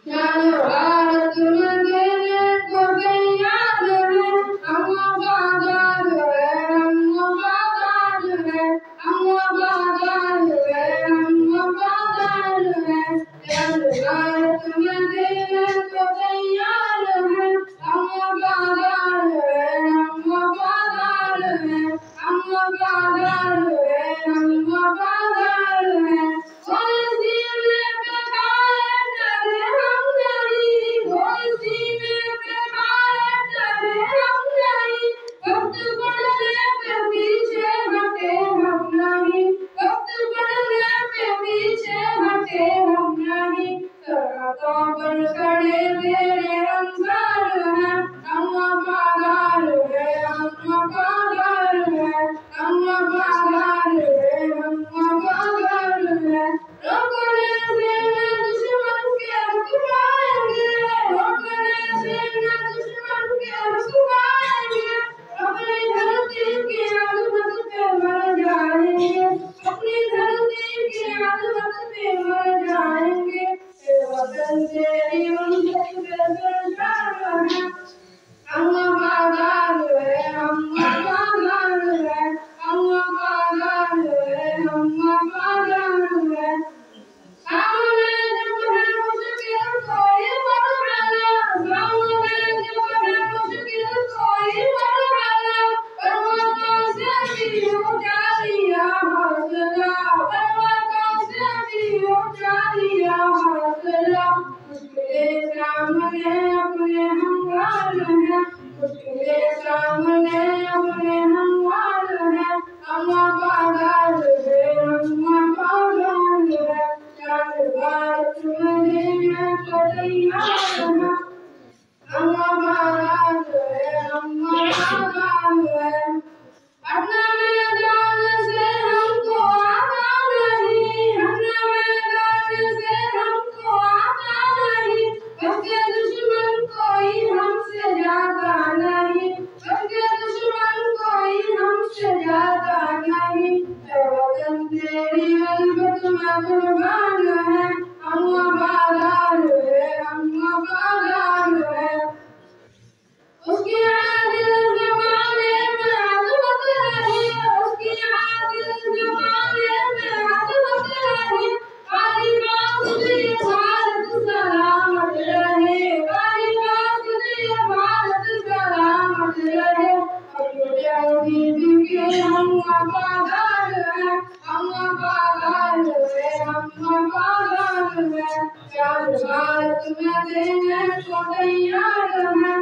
ज्ञान भारत में देने को तैयार है, हम आबाद है, हम आबाद है, हम आबाद है, हम आबाद है। ज्ञान भारत में देने को तैयार है, हम आबाद है, हम आबाद है, हम आबाद है, हम आबाद है। कोई सीने पे खाए डरे हम नहीं, कोई सीने पे खाए डरे हम नहीं, वक्त बढ़ने पे पीछे हटे हम नहीं, वक्त बढ़ने पे पीछे हटे हम नहीं। सरहदों पर खड़े तेरे अंसार हैं, हम वफादार हैं, हम वफादार हैं, हम वफादार हैं, हम वफादार हैं। रोकने से न दुश्मन के रुकवाएंगे, रोकने से न दुश्मन के रुकवाएंगे। अपनी धरती की अजमत पे मर जाएंगे, अपनी धरती की अजमत पे मर जाएंगे। ये वतन तेरी उम्मत पे सरकार है, हम वफादार हैं, हम वफादार हैं, हम वफादार हैं, हम वफादार हैं। सामने जब है मुश्किल कोई मरहला, सामने जब है मुश्किल कोई मरहला, पर्वतों से भी ऊंचा लिया हौसला, पर्वतों से भी ऊंचा लिया हौसला। मुश्किलें सामने अपने हमवार हैं, मुश्किलें सामने अपने हमवार हैं, हम वफादार हैं, हम वफादार हैं। ज्ञान भारत में देने को तैयार हैं, हम वफादार हैं, हम वफादार हैं। अपना मैदान से हमको आता नहीं, अपना मैदान से हमको आता नहीं, बल्कि दुश्मन कोई हमसे ज्यादा नहीं, बल्कि दुश्मन कोई हमसे ज्यादा नहीं। वतन तेरी अलबत में कुर्बान है, हम वफादार हैं, हम वफादार हैं। उसकी आदिल ज़माने में अज़मत रही, उसकी आदिल ज़माने में अज़मत रही। काली बात से भारत सलामत रहे, काली बात से भारत सलामत रहे। अपने उम्मीद के हम वफादार हैं, हम वफादार हैं, हम वफादार हैं। ज्ञान भारत में देने को तैयार हैं,